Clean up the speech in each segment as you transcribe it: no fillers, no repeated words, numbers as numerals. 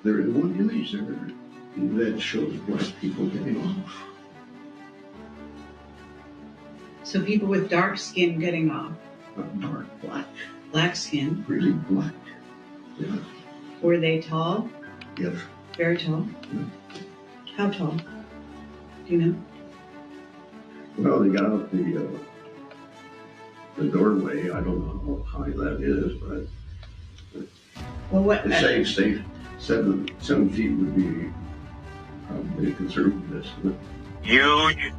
There is one image there that shows black people getting off. So people with dark skin getting off. Not dark, black. Black skin. Really black. Yeah. Were they tall? Yes. Very tall? Yeah. How tall? Do you know? Well, they got out the doorway. I don't know how high that is, but they say 7 feet would be probably a conservative estimate. Huge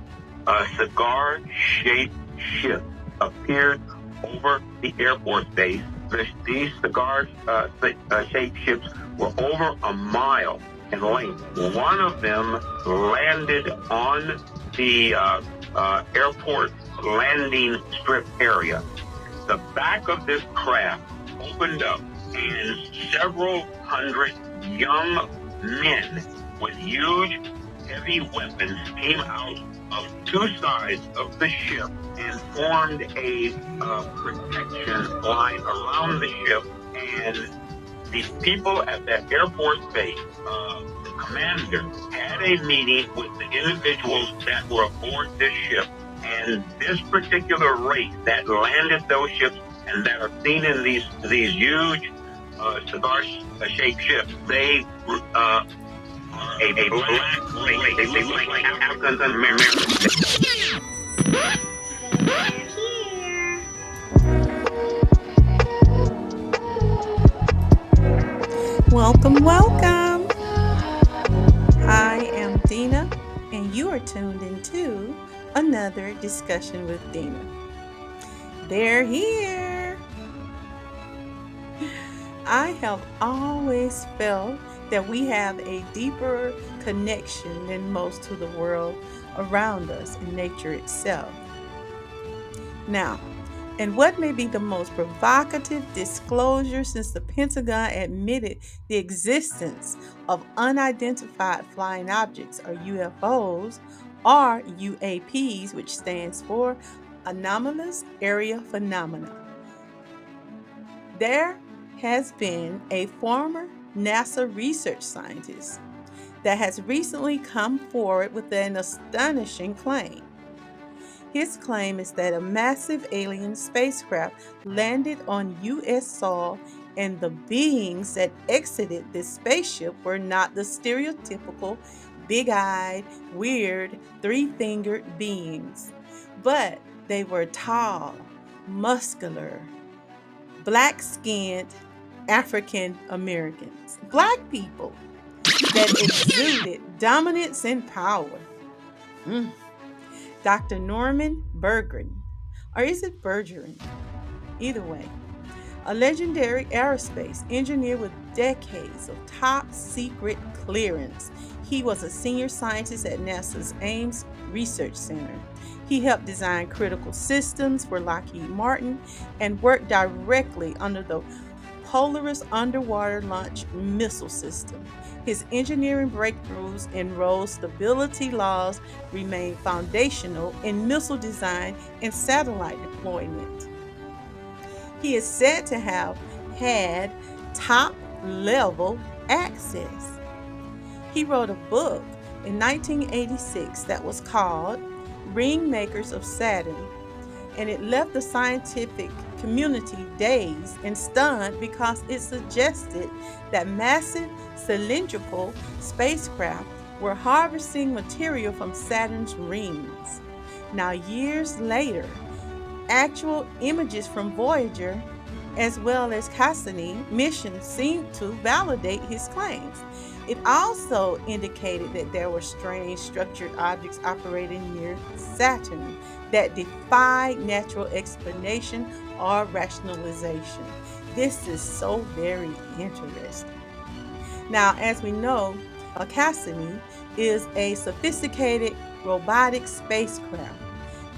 cigar-shaped ship appeared over the Air Force Base. These cigar-shaped ships were over a mile in length. One of them landed on the airport landing strip area. The back of this craft opened up, and several hundred young men with huge, heavy weapons came out of two sides of the ship and formed a protection line around the ship. And the people at that Air Force base, the commander, had a meeting with the individuals that were aboard this ship. And this particular race that landed those ships and that are seen in these huge cigar-shaped ships, they are a black race. They look like African Americans. Welcome. I am Dena, and you are tuned into another discussion with Dena. They're here. I have always felt that we have a deeper connection than most to the world around us and nature itself. Now, and what may be the most provocative disclosure since the Pentagon admitted the existence of unidentified flying objects, or UFOs, or U.A.Ps, which stands for Anomalous Area Phenomena. There has been a former NASA research scientist that has recently come forward with an astonishing claim. His claim is that a massive alien spacecraft landed on U.S. soil, and the beings that exited this spaceship were not the stereotypical big-eyed, weird, three-fingered beings, but they were tall, muscular, black-skinned African Americans, black people that exuded dominance and power. Dr. Norman Bergrun, or is it Bergerun? Either way, a legendary aerospace engineer with decades of top secret clearance. He was a senior scientist at NASA's Ames Research Center. He helped design critical systems for Lockheed Martin and worked directly under the Polaris underwater launch missile system. His engineering breakthroughs and road stability laws remain foundational in missile design and satellite deployment. He is said to have had top-level access. He wrote a book in 1986 that was called Ringmakers of Saturn, and it left the scientific community dazed and stunned because it suggested that massive cylindrical spacecraft were harvesting material from Saturn's rings. Now, years later, actual images from Voyager as well as Cassini missions seemed to validate his claims. It also indicated that there were strange structured objects operating near Saturn that defied natural explanation or rationalization. This is so very interesting. Now, as we know, Cassini is a sophisticated robotic spacecraft.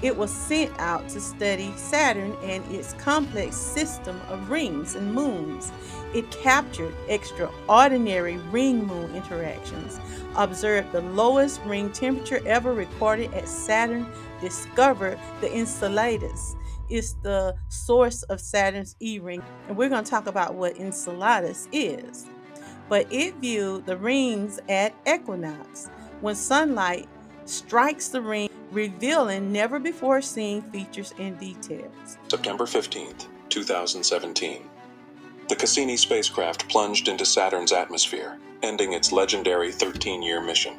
It was sent out to study Saturn and its complex system of rings and moons. It captured extraordinary ring-moon interactions, observed the lowest ring temperature ever recorded at Saturn, discovered the Enceladus is the source of Saturn's E-ring. And we're going to talk about what Enceladus is. but it viewed the rings at equinox, when sunlight strikes the ring, revealing never before seen features and details. September 15th, 2017. The Cassini spacecraft plunged into Saturn's atmosphere, ending its legendary 13-year mission.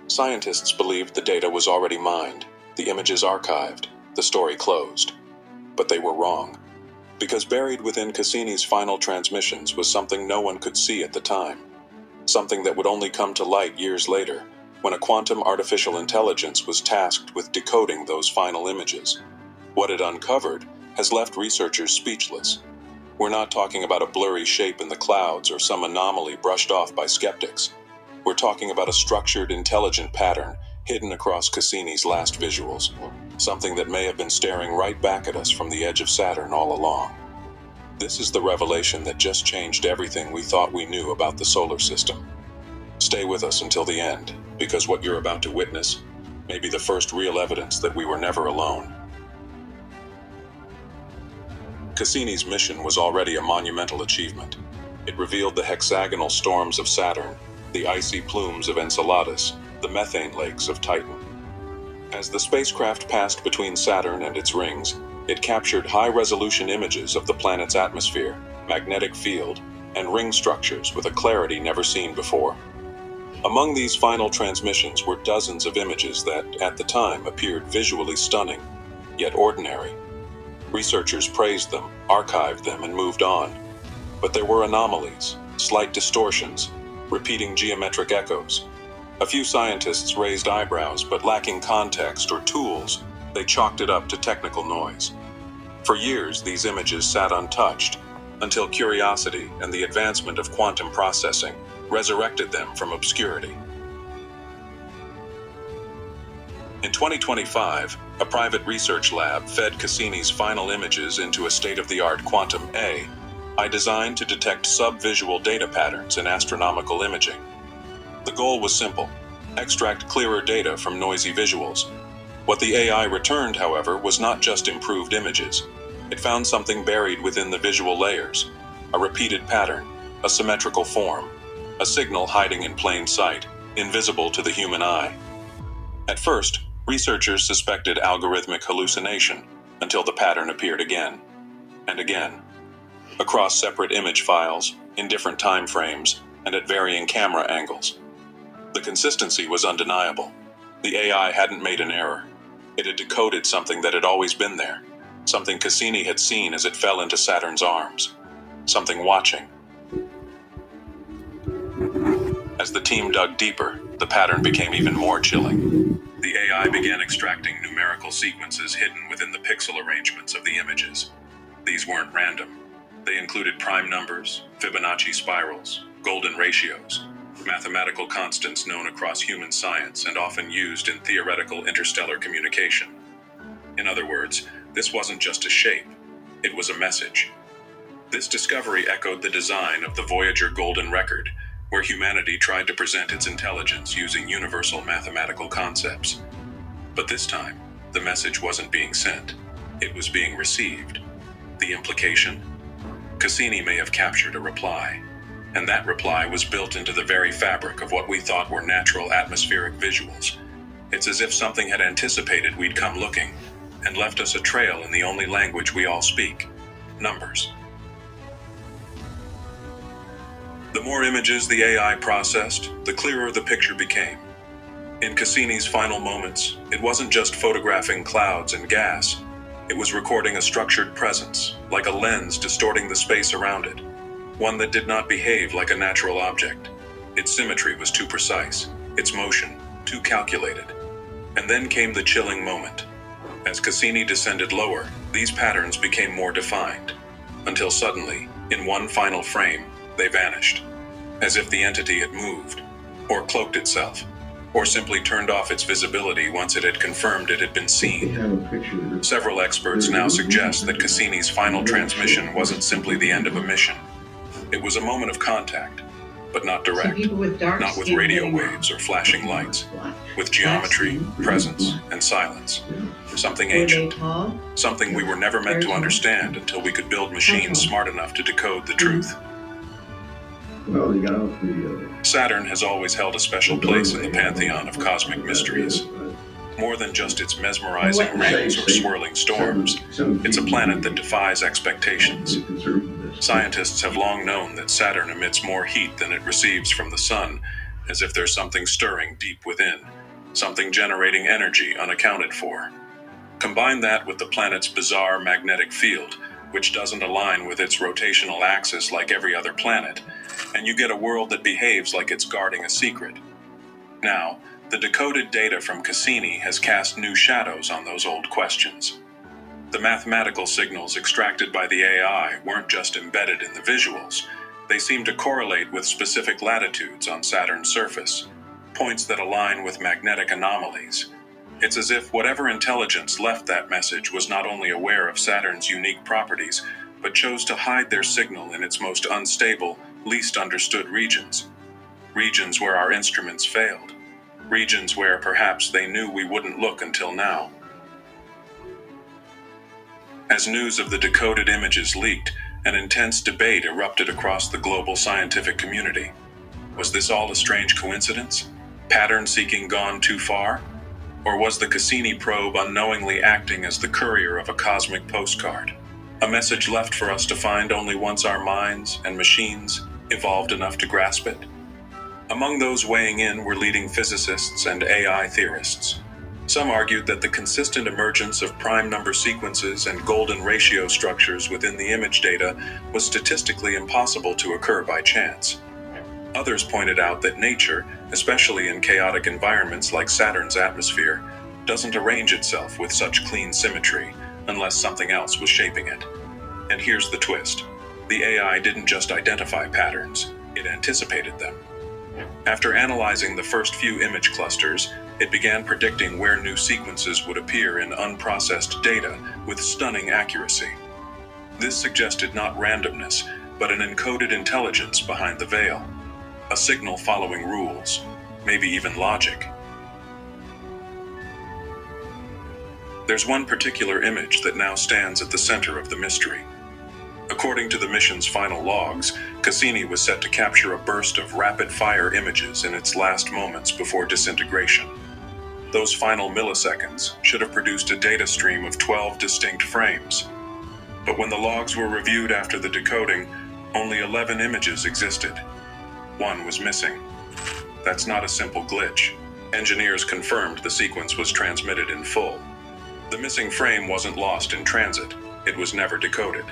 Scientists believed the data was already mined, the images archived, the story closed. But they were wrong, because buried within Cassini's final transmissions was something no one could see at the time. Something that would only come to light years later, when a quantum artificial intelligence was tasked with decoding those final images. What it uncovered has left researchers speechless. We're not talking about a blurry shape in the clouds or some anomaly brushed off by skeptics. We're talking about a structured, intelligent pattern hidden across Cassini's last visuals, something that may have been staring right back at us from the edge of Saturn all along. This is the revelation that just changed everything we thought we knew about the solar system. Stay with us until the end, because what you're about to witness may be the first real evidence that we were never alone. Cassini's mission was already a monumental achievement. It revealed the hexagonal storms of Saturn, the icy plumes of Enceladus, the methane lakes of Titan. As the spacecraft passed between Saturn and its rings, it captured high-resolution images of the planet's atmosphere, magnetic field, and ring structures with a clarity never seen before. Among these final transmissions were dozens of images that, at the time, appeared visually stunning, yet ordinary. Researchers praised them, archived them, and moved on. But there were anomalies, slight distortions, repeating geometric echoes. A few scientists raised eyebrows, but lacking context or tools, they chalked it up to technical noise. For years, these images sat untouched, until curiosity and the advancement of quantum processing resurrected them from obscurity. In 2025, a private research lab fed Cassini's final images into a state-of-the-art quantum AI designed to detect subvisual data patterns in astronomical imaging. The goal was simple: extract clearer data from noisy visuals. What the AI returned, however, was not just improved images. It found something buried within the visual layers: a repeated pattern, a symmetrical form, a signal hiding in plain sight, invisible to the human eye. At first, researchers suspected algorithmic hallucination until the pattern appeared again and again, across separate image files, in different time frames, and at varying camera angles. The consistency was undeniable. The AI hadn't made an error. It had decoded something that had always been there, something Cassini had seen as it fell into Saturn's arms, something watching. As the team dug deeper, the pattern became even more chilling. The AI began extracting numerical sequences hidden within the pixel arrangements of the images. These weren't random. They included prime numbers, Fibonacci spirals, golden ratios, mathematical constants known across human science and often used in theoretical interstellar communication. In other words, this wasn't just a shape, it was a message. This discovery echoed the design of the Voyager Golden Record, where humanity tried to present its intelligence using universal mathematical concepts. But this time, the message wasn't being sent, it was being received. The implication? Cassini may have captured a reply, and that reply was built into the very fabric of what we thought were natural atmospheric visuals. It's as if something had anticipated we'd come looking, and left us a trail in the only language we all speak: numbers. The more images the AI processed, the clearer the picture became. In Cassini's final moments, it wasn't just photographing clouds and gas. It was recording a structured presence, like a lens distorting the space around it, one that did not behave like a natural object. Its symmetry was too precise, its motion too calculated. And then came the chilling moment. As Cassini descended lower, these patterns became more defined, until suddenly, in one final frame, they vanished, as if the entity had moved, or cloaked itself, or simply turned off its visibility once it had confirmed it had been seen. Several experts now suggest that Cassini's final transmission wasn't simply the end of a mission. It was a moment of contact, but not direct, not with radio waves or flashing lights, with geometry, presence, and silence. Something ancient, something we were never meant to understand until we could build machines smart enough to decode the truth. Well, they got out the Saturn has always held a special place in the pantheon of cosmic mysteries. More than just its mesmerizing rings or swirling storms, it's a planet that defies expectations. Scientists have long known that Saturn emits more heat than it receives from the sun, as if there's something stirring deep within, something generating energy unaccounted for. Combine that with the planet's bizarre magnetic field, which doesn't align with its rotational axis like every other planet, and you get a world that behaves like it's guarding a secret. Now, the decoded data from Cassini has cast new shadows on those old questions. The mathematical signals extracted by the AI weren't just embedded in the visuals. They seem to correlate with specific latitudes on Saturn's surface, points that align with magnetic anomalies. It's as if whatever intelligence left that message was not only aware of Saturn's unique properties, but chose to hide their signal in its most unstable, least understood regions. Regions where our instruments failed. Regions where perhaps they knew we wouldn't look until now. As news of the decoded images leaked, an intense debate erupted across the global scientific community. Was this all a strange coincidence? Pattern seeking gone too far? Or was the Cassini probe unknowingly acting as the courier of a cosmic postcard? A message left for us to find only once our minds and machines evolved enough to grasp it? Among those weighing in were leading physicists and AI theorists. Some argued that the consistent emergence of prime number sequences and golden ratio structures within the image data was statistically impossible to occur by chance. Others pointed out that nature, especially in chaotic environments like Saturn's atmosphere, doesn't arrange itself with such clean symmetry unless something else was shaping it. And here's the twist. The AI didn't just identify patterns, it anticipated them. After analyzing the first few image clusters, it began predicting where new sequences would appear in unprocessed data with stunning accuracy. This suggested not randomness, but an encoded intelligence behind the veil. A signal following rules, maybe even logic. There's one particular image that now stands at the center of the mystery. According to the mission's final logs, Cassini was set to capture a burst of rapid-fire images in its last moments before disintegration. Those final milliseconds should have produced a data stream of 12 distinct frames. But when the logs were reviewed after the decoding, only 11 images existed. One was missing. That's not a simple glitch. Engineers confirmed the sequence was transmitted in full. The missing frame wasn't lost in transit. It was never decoded.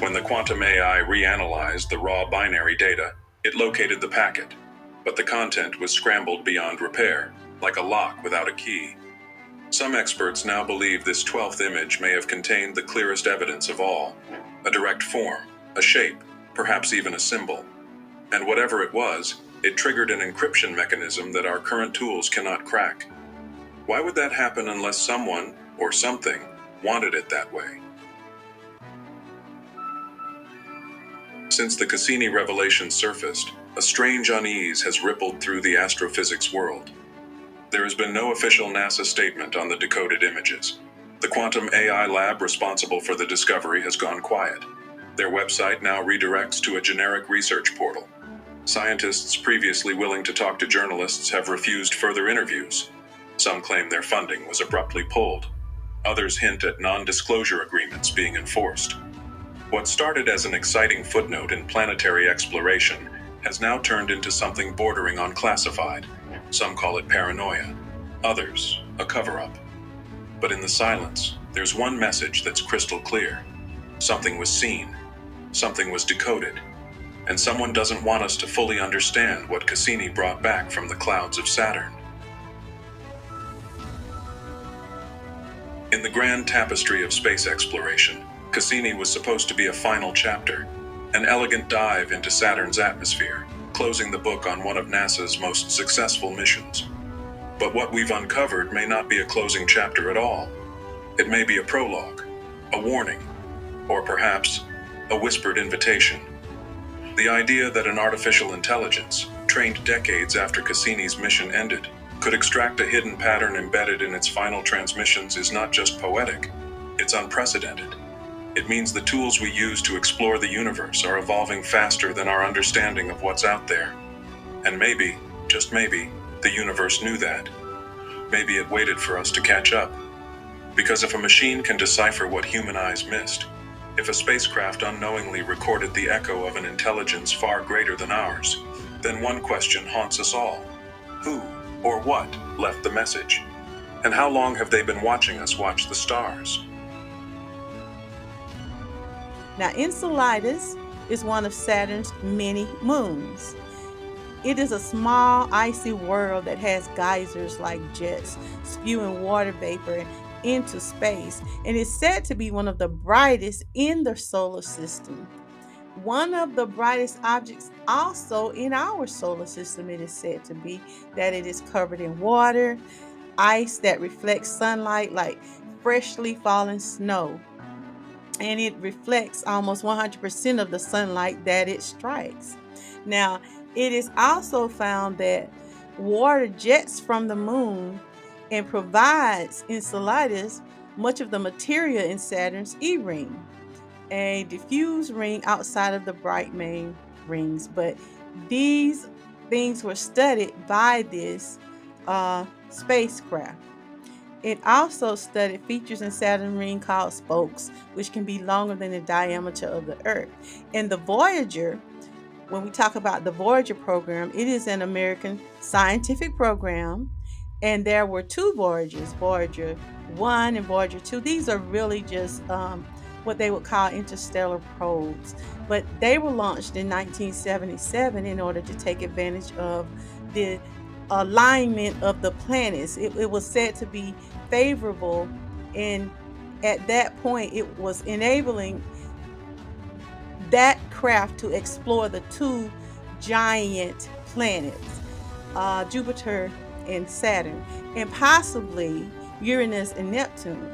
When the quantum AI reanalyzed the raw binary data, it located the packet, but the content was scrambled beyond repair, like a lock without a key. Some experts now believe this 12th image may have contained the clearest evidence of all, a direct form, a shape, perhaps even a symbol. And whatever it was, it triggered an encryption mechanism that our current tools cannot crack. Why would that happen unless someone, or something, wanted it that way? Since the Cassini revelation surfaced, a strange unease has rippled through the astrophysics world. There has been no official NASA statement on the decoded images. The quantum AI lab responsible for the discovery has gone quiet. Their website now redirects to a generic research portal. Scientists previously willing to talk to journalists have refused further interviews. Some claim their funding was abruptly pulled. Others hint at non-disclosure agreements being enforced. What started as an exciting footnote in planetary exploration has now turned into something bordering on classified. Some call it paranoia, others a cover-up. But in the silence, there's one message that's crystal clear. Something was seen, something was decoded, and someone doesn't want us to fully understand what Cassini brought back from the clouds of Saturn. In the grand tapestry of space exploration, Cassini was supposed to be a final chapter, an elegant dive into Saturn's atmosphere, closing the book on one of NASA's most successful missions. But what we've uncovered may not be a closing chapter at all. It may be a prologue, a warning, or perhaps a whispered invitation. The idea that an artificial intelligence, trained decades after Cassini's mission ended, could extract a hidden pattern embedded in its final transmissions is not just poetic, it's unprecedented. It means the tools we use to explore the universe are evolving faster than our understanding of what's out there. And maybe, just maybe, the universe knew that. Maybe it waited for us to catch up. Because if a machine can decipher what human eyes missed, if a spacecraft unknowingly recorded the echo of an intelligence far greater than ours, then one question haunts us all. Who or what left the message? And how long have they been watching us watch the stars? Now, Enceladus is one of Saturn's many moons. It is a small, icy world that has geysers like jets spewing water vapor into space and is said to be one of the brightest in the solar system. One of the brightest objects also in our solar system, it is said to be that it is covered in water, ice that reflects sunlight like freshly fallen snow, and it reflects almost 100% of the sunlight that it strikes. Now, it is also found that water jets from the moon and provides Enceladus much of the material in Saturn's E ring, a diffuse ring outside of the bright main rings. But these things were studied by this spacecraft. It also studied features in Saturn ring called spokes, which can be longer than the diameter of the Earth. And the Voyager, when we talk about the Voyager program, it is an American scientific program. And there were two Voyagers, Voyager 1 and Voyager 2. These are really just what they would call interstellar probes. But they were launched in 1977 in order to take advantage of the alignment of the planets. It was said to be favorable, and at that point, it was enabling that craft to explore the two giant planets, Jupiter and Saturn, and possibly Uranus and Neptune.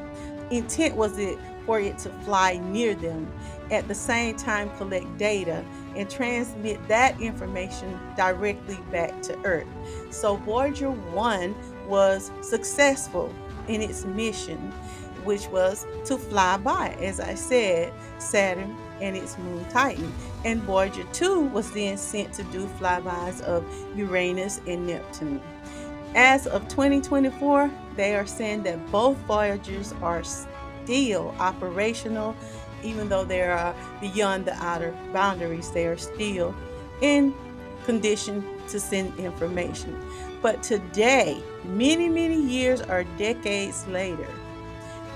Intent was it for it to fly near them, at the same time collect data and transmit that information directly back to Earth. So Voyager 1 was successful in its mission, which was to fly by, as I said, Saturn and its moon Titan. And Voyager 2 was then sent to do flybys of Uranus and Neptune. As of 2024, they are saying that both Voyagers are still operational, even though they are beyond the outer boundaries. They are still in condition to send information. But today, many, many years or decades later,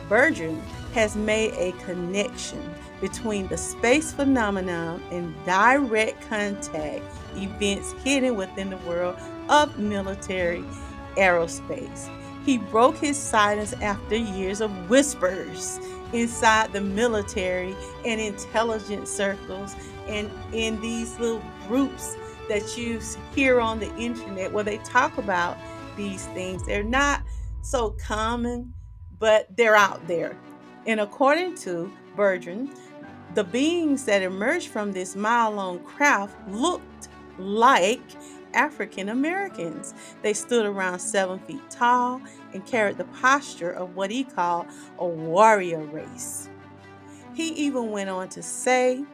Bergrun has made a connection between the space phenomenon and direct contact events hidden within the world of military aerospace. He broke his silence after years of whispers inside the military and intelligence circles and in these little groups that you hear on the internet where they talk about these things. They're not so common, but they're out there. And according to Bergrun, the beings that emerged from this mile-long craft looked like African Americans. They stood around 7 feet tall and carried the posture of what he called a warrior race. He even went on to say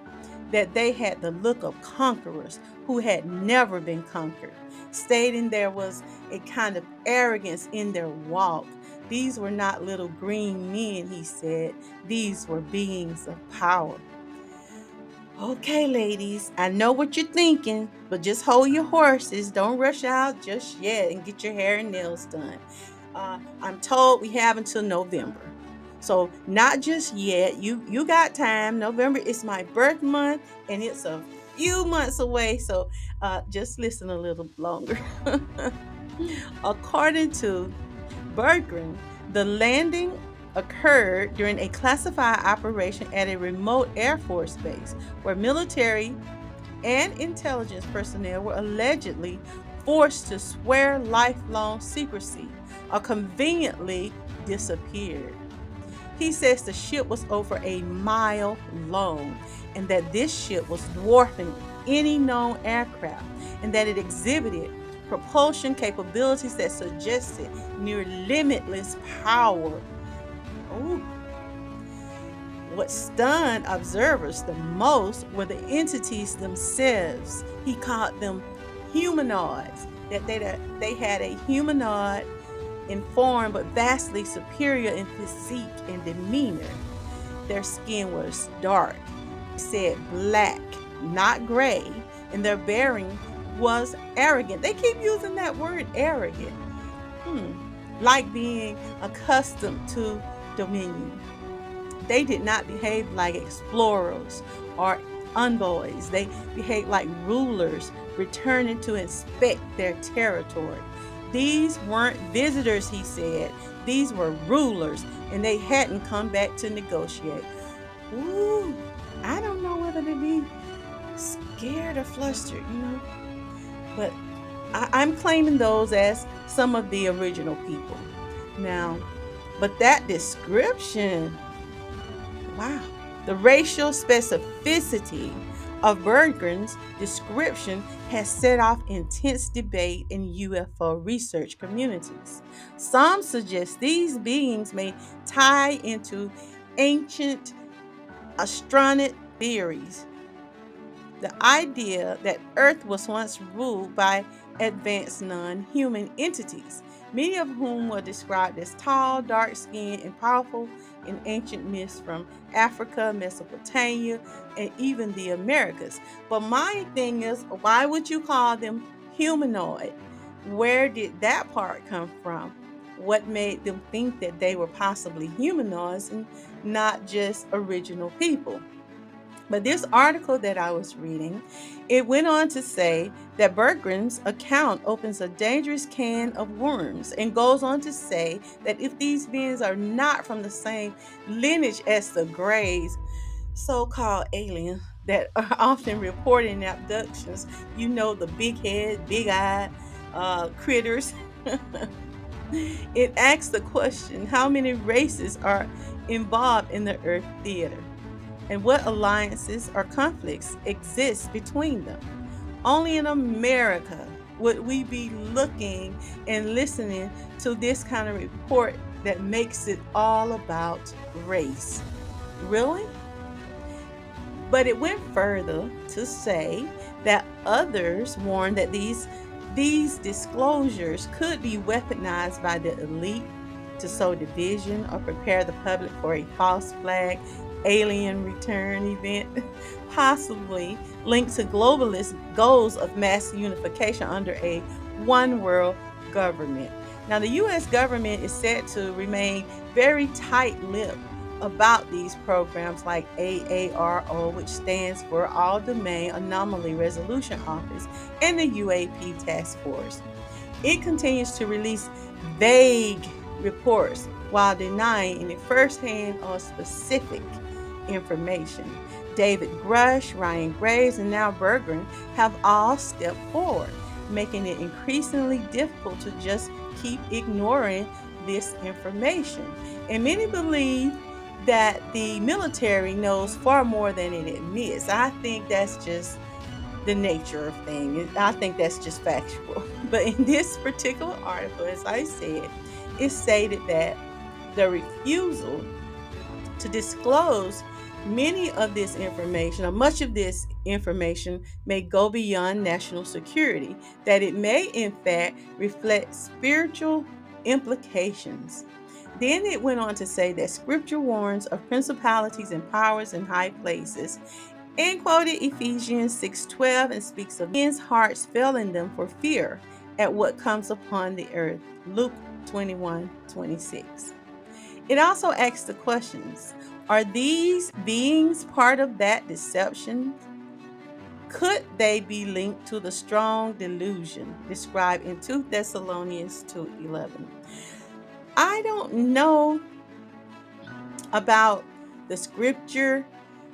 that they had the look of conquerors who had never been conquered, stating there was a kind of arrogance in their walk. These were not little green men, he said. These were beings of power. Okay, ladies, I know what you're thinking, but just hold your horses. Don't rush out just yet and get your hair and nails done. I'm told we have until November. So not just yet. You got time. November is my birth month, and it's a few months away. So just listen a little longer. According to Bergrun, the landing occurred during a classified operation at a remote Air Force base where military and intelligence personnel were allegedly forced to swear lifelong secrecy or conveniently disappeared. He says the ship was over a mile long and that this ship was dwarfing any known aircraft and that it exhibited propulsion capabilities that suggested near limitless power. Ooh. What stunned observers the most were the entities themselves. He called them humanoids, that they had a humanoid in form but vastly superior in physique and demeanor. Their skin was dark, he said black, not gray, and their bearing was arrogant. They keep using that word arrogant. Hmm. Like being accustomed to dominion. They did not behave like explorers or envoys. They behaved like rulers returning to inspect their territory. These weren't visitors, he said. These were rulers, and they hadn't come back to negotiate. Ooh, I don't know whether to be scared or flustered, but I'm claiming those as some of the original people. Now, but that description, wow. The racial specificity of Bergrun's description has set off intense debate in UFO research communities. Some suggest these beings may tie into ancient astronomic theories, the idea that Earth was once ruled by advanced non human entities, many of whom were described as tall, dark skinned, and powerful in ancient myths from Africa, Mesopotamia, and even the Americas. But my thing is, why would you call them humanoid? Where did that part come from? What made them think that they were possibly humanoids and not just original people? But this article that I was reading, it went on to say that Bergrun's account opens a dangerous can of worms and goes on to say that if these beings are not from the same lineage as the Greys, so-called aliens that are often reported in abductions, the big head, big eye critters. It asks the question, how many races are involved in the Earth theater? And what alliances or conflicts exist between them? Only in America would we be looking and listening to this kind of report that makes it all about race. Really? But it went further to say that others warned that these disclosures could be weaponized by the elite to sow division or prepare the public for a false flag alien return event, possibly linked to globalist goals of mass unification under a one world government. Now, the U.S. government is said to remain very tight lipped about these programs like AARO, which stands for All Domain Anomaly Resolution Office, and the U.A.P task force. It continues to release vague reports while denying any firsthand or specific information. David Grush, Ryan Graves, and now Bergrun have all stepped forward, making it increasingly difficult to just keep ignoring this information. And many believe that the military knows far more than it admits. I think that's just the nature of things. I think that's just factual. But in this particular article, as I said, it stated that the refusal to disclose many of this information, or much of this information, may go beyond national security, that it may in fact reflect spiritual implications. Then it went on to say that scripture warns of principalities and powers in high places, and quoted Ephesians 6:12 and speaks of men's hearts failing them for fear at what comes upon the earth. Luke 21:26. It also asks the questions, are these beings part of that deception? Could they be linked to the strong delusion described in 2 Thessalonians 2:11? I don't know about the scripture,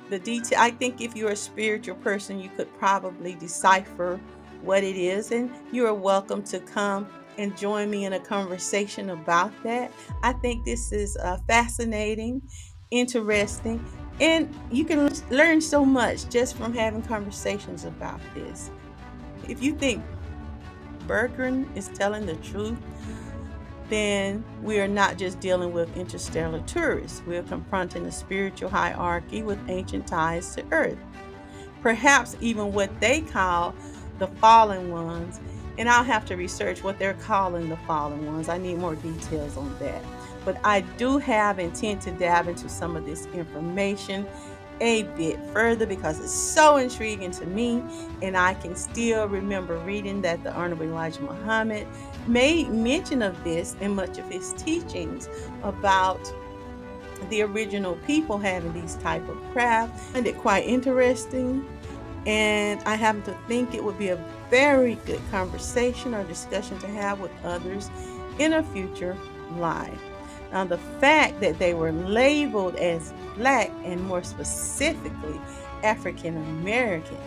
the detail. I think if you're a spiritual person, you could probably decipher what it is, and you are welcome to come and join me in a conversation about that. I think this is fascinating, interesting, and you can learn so much just from having conversations about this. If you think Bergrun is telling the truth, then we are not just dealing with interstellar tourists. We are confronting a spiritual hierarchy with ancient ties to Earth. Perhaps even what they call the fallen ones. And I'll have to research what they're calling the fallen ones. I need more details on that. But I do have intent to dive into some of this information a bit further because it's so intriguing to me. And I can still remember reading that the Honorable Elijah Muhammad made mention of this in much of his teachings about the original people having these type of craft. I find it quite interesting, and I happen to think it would be a very good conversation or discussion to have with others in a future live. Now, the fact that they were labeled as Black and more specifically African American,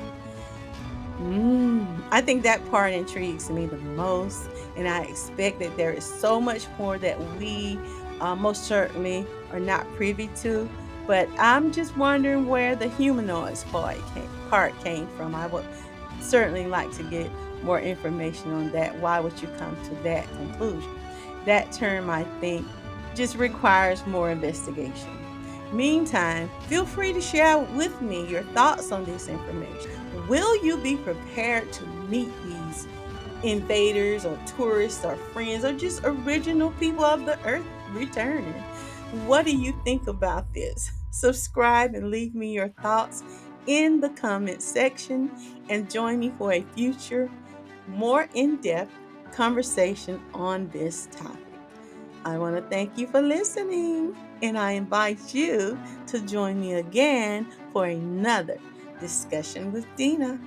I think that part intrigues me the most, and I expect that there is so much more that we most certainly are not privy to. But I'm just wondering where the humanoids part came from. I would certainly like to get more information on that. Why would you come to that conclusion? That term, I think, just requires more investigation. Meantime, feel free to share with me your thoughts on this information. Will you be prepared to meet these invaders or tourists or friends or just original people of the earth returning? What do you think about this? Subscribe and leave me your thoughts in the comment section and join me for a future, more in-depth conversation on this topic. I want to thank you for listening, and I invite you to join me again for another discussion with Dena.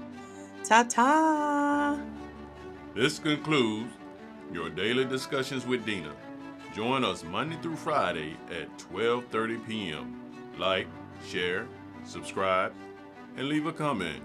Ta-ta! This concludes your daily discussions with Dena. Join us Monday through Friday at 12:30 p.m. Like, share, subscribe, and leave a comment.